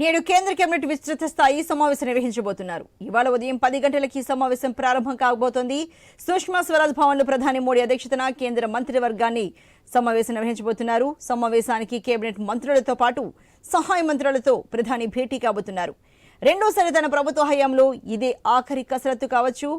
నేడు కేంద్ర కేబినెట్ విస్తృత స్థాయి సమావేశం నిర్వహించబోతున్నారు. ఇవాళ ఉదయం 10 గంటలకి సమావేశం ప్రారంభం కాబోతోంది. సుష్మా స్వరాజ్ భవన్ లో ప్రధాని మోడీ అధ్యక్షతన కేంద్ర మంత్రివర్గాన్ని సమావేశం నిర్వహించబోతున్నారు. సమావేశానికి కేబినెట్ మంత్రులతో పాటు సహాయ మంత్రులతో ప్రధాని భేటీ కాబోతున్నారు. రెండోసారి తన ప్రభుత్వ హయాంలో ఇదే ఆఖరి కసరత్తు కావచ్చు.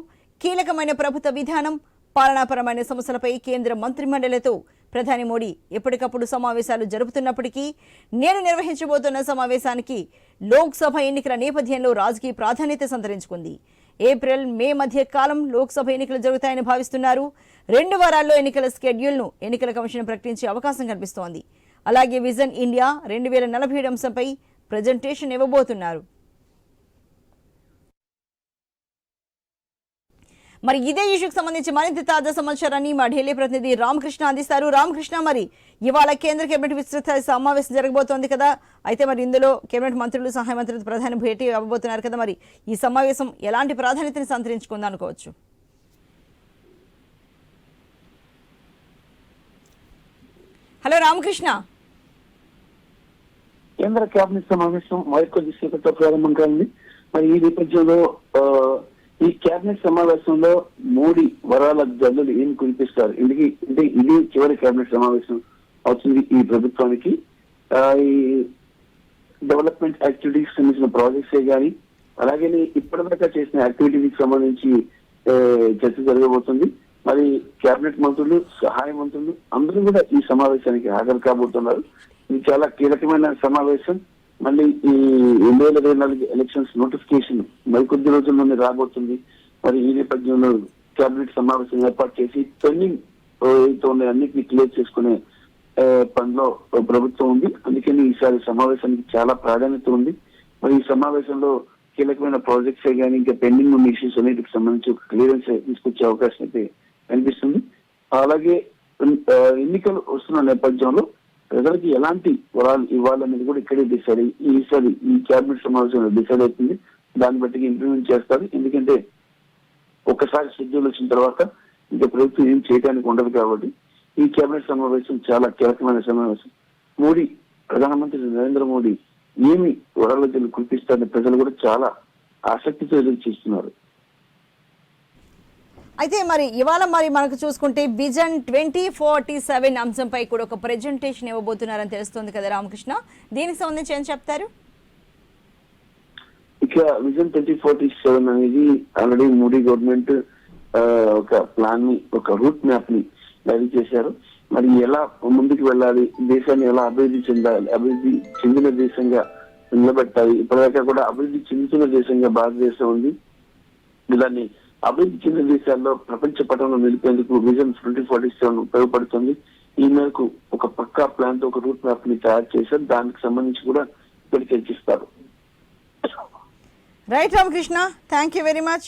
కీలకమైన ప్రభుత్వ విధానం, పాలనాపరమైన సమస్యలపై కేంద్ర మంత్రిమండలితో ప్రధాని మోడీ ఎప్పటికప్పుడు సమావేశాలు జరుపుతున్నప్పటికీ నేడు నిర్వహించబోతున్న సమావేశానికి లోక్సభ ఎన్నికల నేపథ్యంలో రాజకీయ ప్రాధాన్యత సంతరించుకుంది. ఏప్రిల్, మే మధ్య కాలం లోక్సభ ఎన్నికలు జరుగుతాయని భావిస్తున్నారు. 2 వారాల్లో ఎన్నికల షెడ్యూల్ను ఎన్నికల కమిషన్ ప్రకటించే అవకాశం కనిపిస్తోంది. అలాగే విజన్ ఇండియా 2047 అంశంపై ప్రజెంటేషన్ ఇవ్వబోతున్నారు. మరి ఇదే ఇష్యూకి సంబంధించి మరింత తాజా సమాచారాన్ని మా ఢిల్లీ ప్రతినిధి రామకృష్ణ అందిస్తారు. రామకృష్ణ, మరి ఇవాళ కేంద్ర కేబినెట్ విస్తృత సమావేశం జరగబోతోంది కదా, అయితే మరి ఇందులో కేబినెట్ మంత్రులు, సహాయ మంత్రులతో ప్రధాని భేటీ అవ్వబోతున్నారు కదా, మరి ఈ సమావేశం ఎలాంటి ప్రాధాన్యతని సంతరించుకుంది అనుకోవచ్చు? హలో రామకృష్ణ. కేంద్ర కేబినెట్ సమావేశం మరికొద్ది సేపట్లో ప్రారంభం కానుంది. మరి ఈ నేపథ్యంలో ఈ కేబినెట్ సమావేశంలో మోడీ వరాల జల్లులు ఏం కురిపిస్తారు? అంటే ఇది చివరి కేబినెట్ సమావేశం అవుతుంది ఈ ప్రభుత్వానికి. ఈ డెవలప్మెంట్ యాక్టివిటీకి సంబంధించిన ప్రాజెక్ట్సే కానీ, అలాగే ఇప్పటిదాకా చేసిన యాక్టివిటీకి సంబంధించి చర్చ జరగబోతుంది. మరి కేబినెట్ మంత్రులు, సహాయ మంత్రులు అందరూ కూడా ఈ సమావేశానికి హాజరు కాబోతున్నారు. ఇది చాలా కీలకమైన సమావేశం. మళ్ళీ ఈ 2024 ఎలక్షన్స్ నోటిఫికేషన్ మరికొద్ది రోజుల్లోనే రాబోతుంది. మరి ఈ నేపథ్యంలో కేబినెట్ సమావేశం ఏర్పాటు చేసి పెండింగ్ అన్నింటినీ క్లియర్ చేసుకునే పనిలో ప్రభుత్వం ఉంది. అందుకని ఈసారి సమావేశానికి చాలా ప్రాధాన్యత ఉంది. మరి ఈ సమావేశంలో కీలకమైన ప్రాజెక్ట్సే కానీ, ఇంకా పెండింగ్ ఉన్న ఇష్యూస్ అన్నిటికి సంబంధించి ఒక క్లియరెన్స్ తీసుకొచ్చే అవకాశం అయితే కనిపిస్తుంది. అలాగే ఎన్నికలు వస్తున్న నేపథ్యంలో ప్రజలకి ఎలాంటి వరాలు ఇవ్వాలనేది కూడా ఇక్కడే డిసైడ్ ఈసారి ఈ కేబినెట్ సమావేశంలో డిసైడ్ అవుతుంది. దాన్ని బట్టి ఇంప్లిమెంట్ చేస్తారు. ఎందుకంటే ఒక్కసారి షెడ్యూల్ వచ్చిన తర్వాత ఇంకా ప్రభుత్వం ఏం చేయడానికి ఉండదు కాబట్టి ఈ కేబినెట్ సమావేశం చాలా కీలకమైన సమావేశం. మోడీ, ప్రధానమంత్రి నరేంద్ర మోడీ ఏమి వరాలు కురిపిస్తారని ప్రజలు కూడా చాలా ఆసక్తితో ఎదురు చూస్తున్నారు. అయితే మరి ఇవాళ మనకు చూసుకుంటే విజన్ 2047 అంశంపై కూడా ఒక ప్రెజెంటేషన్ ఇవ్వబోతున్నారని తెలుస్తుంది కదా రామకృష్ణ, దీనికి సంబంధించి ఏం చెప్తారు? ఇక విజన్ 2047 అనేది ఆల్రెడీ మోడీ గవర్నమెంట్ ఒక ప్లాన్ ని, ఒక రూట్ మ్యాప్ ని రెడీ చేశారు. మరి ఎలా ముందుకు వెళ్ళాలి, దేశాన్ని ఎలా అభివృద్ధి చెందాలి, అభివృద్ధి చెందిన దేశంగా నిలబెట్టాలి. ఇప్పటిదాకా కూడా అభివృద్ధి చెందుతున్న దేశంగా భారతదేశం ఉంది. దాన్ని అభివృద్ధి చెందిన దేశాల్లో ప్రపంచ పటంలో నిలిపేందుకు విజన్ 2047 ఉపయోగపడుతుంది. ఈ మేరకు ఒక పక్కా ప్లాన్ తో ఒక రూట్ మ్యాప్ ని తయారు చేశారు. దానికి సంబంధించి కూడా ఇక్కడ చర్చిస్తారు. Right Ramakrishna, thank you very much.